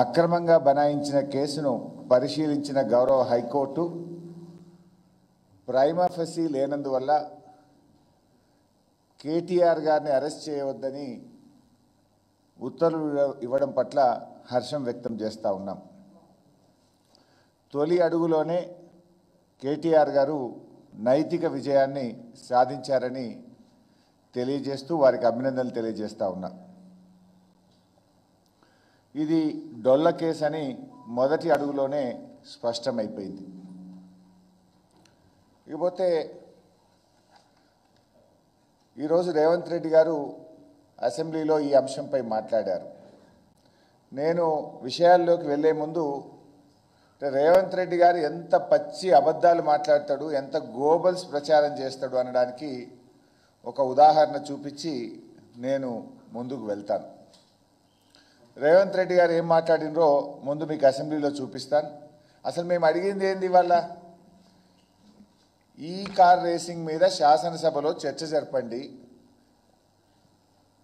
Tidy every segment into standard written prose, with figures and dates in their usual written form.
అక్రమంగా బనాయించిన కేసును పరిశీలించిన గౌరవ హైకోర్టు ప్రైమా ఫెసీ లేనందువల్ల కేటీఆర్ గారిని అరెస్ట్ చేయవద్దని ఉత్తర్వులు ఇవ్వడం పట్ల హర్షం వ్యక్తం చేస్తూ ఉన్నాం. తొలి అడుగులోనే కేటీఆర్ గారు నైతిక విజయాన్ని సాధించారని తెలియజేస్తూ వారికి అభినందనలు తెలియజేస్తూ ఉన్నాం. ఇది డొల్ల కేసు అని మొదటి అడుగులోనే స్పష్టమైపోయింది. ఇకపోతే ఈరోజు రేవంత్ రెడ్డి గారు అసెంబ్లీలో ఈ అంశంపై మాట్లాడారు. నేను విషయాల్లోకి వెళ్ళే ముందు రేవంత్ రెడ్డి గారు ఎంత పచ్చి అబద్ధాలు మాట్లాడతాడు, ఎంత గోబల్స్ ప్రచారం చేస్తాడు అనడానికి ఒక ఉదాహరణ చూపించి నేను ముందుకు వెళ్తాను. రేవంత్ రెడ్డి గారు ఏం మాట్లాడినరో ముందు మీకు అసెంబ్లీలో చూపిస్తాను. అసలు మేము అడిగింది ఏంది? ఇవాళ ఈ కార్ రేసింగ్ మీద శాసనసభలో చర్చ జరపండి.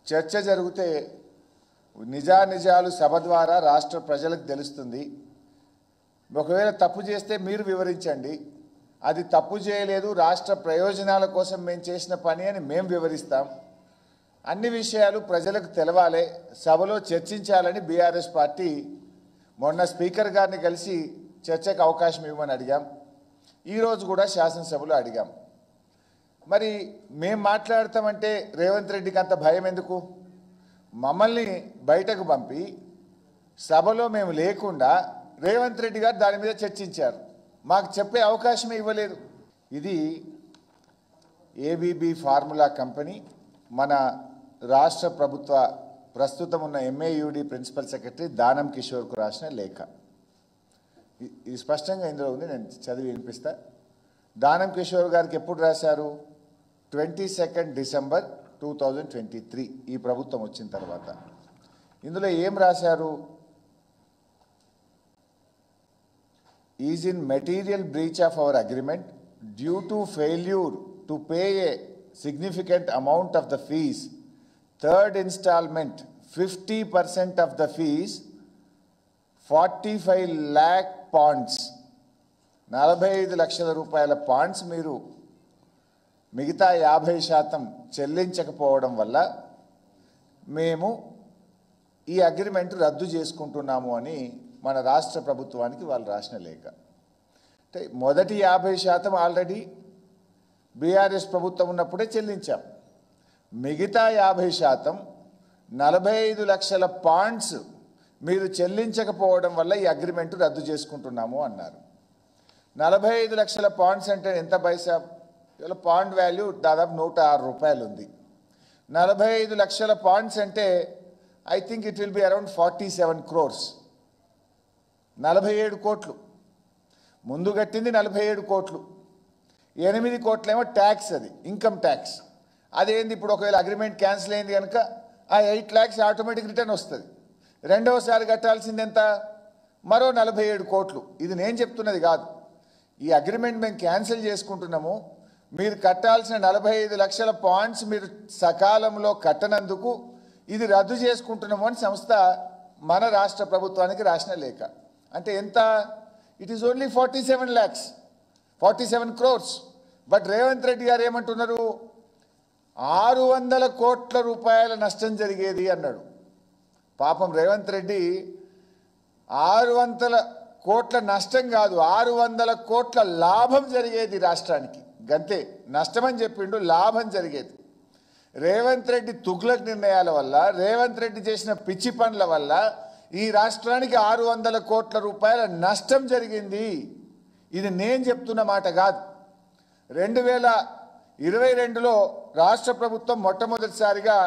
చర్చ జరిగితే నిజానిజాలు సభ ద్వారా రాష్ట్ర ప్రజలకు తెలుస్తుంది. ఒకవేళ తప్పు చేస్తే మీరు వివరించండి. అది తప్పు చేయలేదు, రాష్ట్ర ప్రయోజనాల కోసం మేము చేసిన పని అని మేము వివరిస్తాం. అన్ని విషయాలు ప్రజలకు తెలవాలి, సభలో చర్చించాలని బీఆర్ఎస్ పార్టీ మొన్న స్పీకర్ గారిని కలిసి చర్చకు అవకాశం ఇవ్వమని అడిగాం. ఈరోజు కూడా శాసనసభలో అడిగాం. మరి మేము మాట్లాడతామంటే రేవంత్ రెడ్డికి అంత భయం ఎందుకు? మమ్మల్ని బయటకు పంపి సభలో మేము లేకుండా రేవంత్ రెడ్డి గారు దాని మీద చర్చించారు. మాకు చెప్పే అవకాశమే ఇవ్వలేదు. ఇది ఏబీబీ ఫార్ములా కంపెనీ మన రాష్ట్ర ప్రభుత్వ ప్రస్తుతం ఉన్న ఎంఏయుడి ప్రిన్సిపల్ సెక్రటరీ దానం కిషోర్కు రాసిన లేఖ. ఇది స్పష్టంగా ఇందులో ఉంది, నేను చదివి వినిపిస్తా. దానం కిషోర్ గారికి ఎప్పుడు రాశారు? 22 డిసెంబర్ 2023, ఈ ప్రభుత్వం వచ్చిన తర్వాత. ఇందులో ఏం రాశారు? Is in material breach of our agreement due to failure to pay a significant amount of the fees, third installment 50% of the fees, 45 lakh ponds, 45 లక్షల రూపాయల పాండ్స్ మీరు మిగతా 50% చెల్లించకపోవడం వల్ల మేము ఈ అగ్రిమెంట్ రద్దు చేసుకుంటున్నాము అని మన రాష్ట్ర ప్రభుత్వానికి వాళ్ళు రాసిన లేఖ. అంటే మొదటి 50% ఆల్రెడీ బీఆర్ఎస్ ప్రభుత్వం ఉన్నప్పుడే చెల్లించాం. మిగతా 50% 45 లక్షల పాండ్స్ మీరు చెల్లించకపోవడం వల్ల ఈ అగ్రిమెంట్ రద్దు చేసుకుంటున్నాము అన్నారు. 45 లక్షల పాండ్స్ అంటే ఎంత పైసా? ఇలా పాండ్ వాల్యూ దాదాపు 106 రూపాయలు ఉంది. 45 లక్షల పాండ్స్ అంటే I think it will be around 47 crores, 47 కోట్లు. ముందు కట్టింది 47 కోట్లు, 8 కోట్లేమో ట్యాక్స్, అది ఇన్కమ్ ట్యాక్స్. అదేంది? ఇప్పుడు ఒకవేళ అగ్రిమెంట్ క్యాన్సిల్ అయింది కనుక ఆ 8 lakhs ఆటోమేటిక్ రిటర్న్ వస్తుంది. రెండవసారి కట్టాల్సింది ఎంత? మరో 47 కోట్లు. ఇది నేను చెప్తున్నది కాదు. ఈ అగ్రిమెంట్ మేము క్యాన్సిల్ చేసుకుంటున్నాము, మీరు కట్టాల్సిన 45 లక్షల పాయింట్స్ మీరు సకాలంలో కట్టనందుకు ఇది రద్దు చేసుకుంటున్నాము అని సంస్థ మన రాష్ట్ర ప్రభుత్వానికి రాసిన లేఖ. అంటే ఎంత? It is only 47 lakhs, 47 crores. But Revanth Reddy గారు ఏమంటున్నారు? 600 కోట్ల రూపాయల నష్టం జరిగేది అన్నాడు. పాపం రేవంత్ రెడ్డి 600 కోట్ల నష్టం కాదు, 600 కోట్ల లాభం జరిగేది రాష్ట్రానికి. గంతే, నష్టమని చెప్పిండు, లాభం జరిగేది. రేవంత్ రెడ్డి తుగ్లక్ నిర్ణయాల వల్ల, రేవంత్ రెడ్డి చేసిన పిచ్చి పనుల వల్ల ఈ రాష్ట్రానికి 600 కోట్ల రూపాయల నష్టం జరిగింది. ఇది నేను చెప్తున్న మాట కాదు. 2022లో రాష్ట్ర ప్రభుత్వం మొట్టమొదటిసారిగా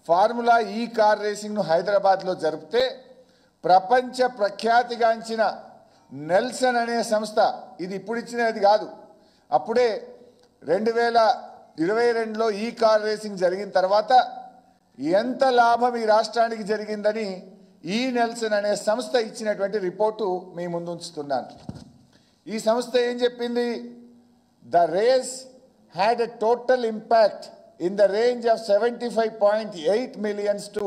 ఫార్ములా ఈ కార్ రేసింగ్ను హైదరాబాద్లో జరిపితే ప్రపంచ ప్రఖ్యాతిగాంచిన నెల్సన్ అనే సంస్థ, ఇది ఇప్పుడు ఇచ్చినది కాదు, అప్పుడే 2022లో ఈ కార్ రేసింగ్ జరిగిన తర్వాత ఎంత లాభం ఈ రాష్ట్రానికి జరిగిందని ఈ నెల్సన్ అనే సంస్థ ఇచ్చినటువంటి రిపోర్టు మీ ముందు ఉంచుతున్నాను. ఈ సంస్థ ఏం చెప్పింది? The race had a total impact in the range of 75.8 millions to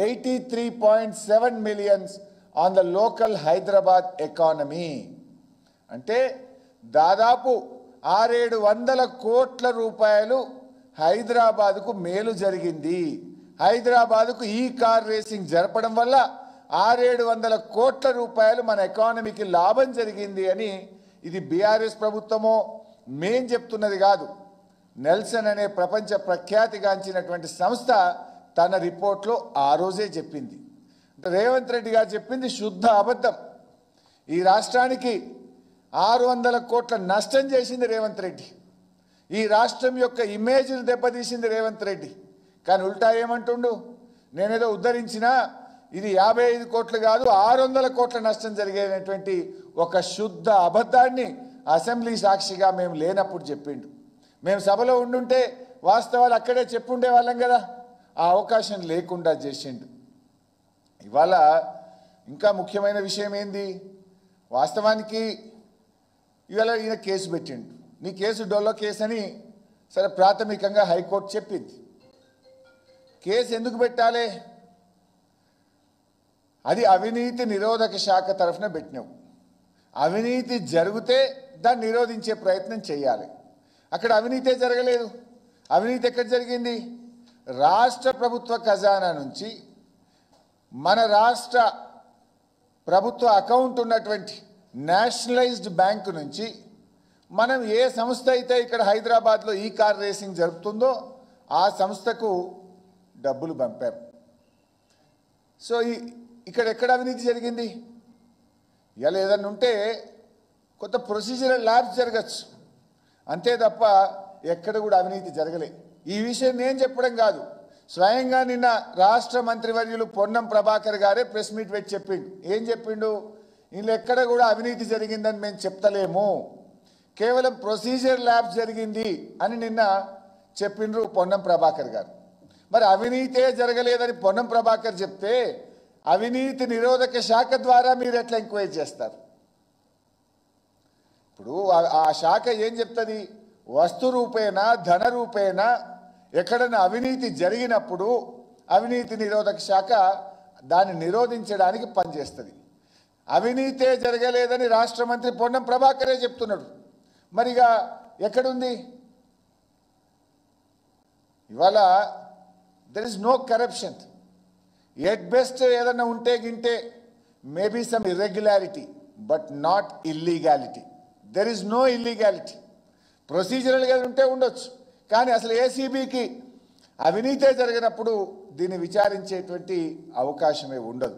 83.7 millions on the local Hyderabad economy. అంటే దాదాపు 600-700 కోట్ల రూపాయలు హైదరాబాద్కు మేలు జరిగింది. హైదరాబాద్కు ఈ కార్ రేసింగ్ జరపడం వల్ల 600-700 కోట్ల రూపాయలు మన ఎకానమీకి లాభం జరిగింది అని ఇది బీఆర్ఎస్ ప్రభుత్వమో మేం చెప్తున్నది కాదు. నెల్సన్ అనే ప్రపంచ ప్రఖ్యాతిగాంచినటువంటి సంస్థ తన రిపోర్ట్లో ఆ రోజే చెప్పింది. రేవంత్ రెడ్డి గారు చెప్పింది శుద్ధ అబద్ధం. ఈ రాష్ట్రానికి 600 కోట్ల నష్టం చేసింది రేవంత్ రెడ్డి. ఈ రాష్ట్రం యొక్క ఇమేజ్ని దెబ్బతీసింది రేవంత్ రెడ్డి. కానీ ఉల్టా ఏమంటుండు, నేనేదో ఉద్ధరించినా ఇది 55 కోట్లు కాదు 600 కోట్ల నష్టం జరిగేటువంటి ఒక శుద్ధ అబద్ధాన్ని అసెంబ్లీ సాక్షిగా మేము లేనప్పుడు చెప్పిండు. మేము సభలో ఉండుంటే వాస్తవాలు అక్కడే చెప్పుండే వాళ్ళం కదా. ఆ అవకాశం లేకుండా చేసిండు. ఇవాళ ఇంకా ముఖ్యమైన విషయం ఏంది, వాస్తవానికి ఇవాళ ఈయన కేసు పెట్టిండు. నీ కేసు డొల్లో కేసు అని సరే ప్రాథమికంగా హైకోర్టు చెప్పింది. కేసు ఎందుకు పెట్టాలి? అది అవినీతి నిరోధక శాఖ తరఫున పెట్టినావు. అవినీతి జరిగితే దాన్ని నిరోధించే ప్రయత్నం చేయాలి. అక్కడ అవినీతే జరగలేదు. అవినీతి ఎక్కడ జరిగింది? రాష్ట్ర ప్రభుత్వ ఖజానా నుంచి మన రాష్ట్ర ప్రభుత్వ అకౌంట్ ఉన్నటువంటి నేషనలైజ్డ్ బ్యాంకు నుంచి మనం ఏ సంస్థ అయితే ఇక్కడ హైదరాబాద్లో ఈ కార్ రేసింగ్ జరుపుతుందో ఆ సంస్థకు డబ్బులు పంపారు. సో ఇక్కడ ఎక్కడ అవినీతి జరిగింది? ఇలా ఏదన్నా ఉంటే కొత్త ప్రొసీజరల్ ల్యాబ్స్ జరగచ్చు, అంతే తప్ప ఎక్కడ కూడా అవినీతి జరగలే. ఈ విషయం నేను చెప్పడం కాదు, స్వయంగా నిన్న రాష్ట్ర మంత్రివర్యులు పొన్నం ప్రభాకర్ గారే ప్రెస్ మీట్ పెట్టి చెప్పిండు. ఏం చెప్పిండు? వీళ్ళు ఎక్కడ కూడా అవినీతి జరిగిందని మేము చెప్తలేము, కేవలం ప్రొసీజర్ ల్యాబ్స్ జరిగింది అని నిన్న చెప్పిండ్రు పొన్నం ప్రభాకర్ గారు. మరి అవినీతే జరగలేదని పొన్నం ప్రభాకర్ చెప్తే అవినీతి నిరోధక శాఖ ద్వారా మీరు ఎట్లా ఎంక్వైరీ చేస్తారు? ఇప్పుడు ఆ శాఖ ఏం చెప్తుంది? వస్తు రూపేణ ధన రూపేణ ఎక్కడైనా అవినీతి జరిగినప్పుడు అవినీతి నిరోధక శాఖ దాన్ని నిరోధించడానికి పనిచేస్తుంది. అవినీతే జరగలేదని రాష్ట్ర మంత్రి పొన్నం ప్రభాకరే చెప్తున్నాడు. మరిగా ఎక్కడుంది? ఇవాళ there is no corruption. At best ఏదన్నా ఉంటే గింటే maybe some irregularity but not illegality. There is no illegality. ప్రొసీజరల్గా ఉంటే ఉండొచ్చు, కానీ అసలు ఏసీబీకి అవినీతే జరిగినప్పుడు దీన్ని విచారించేటువంటి అవకాశమే ఉండదు.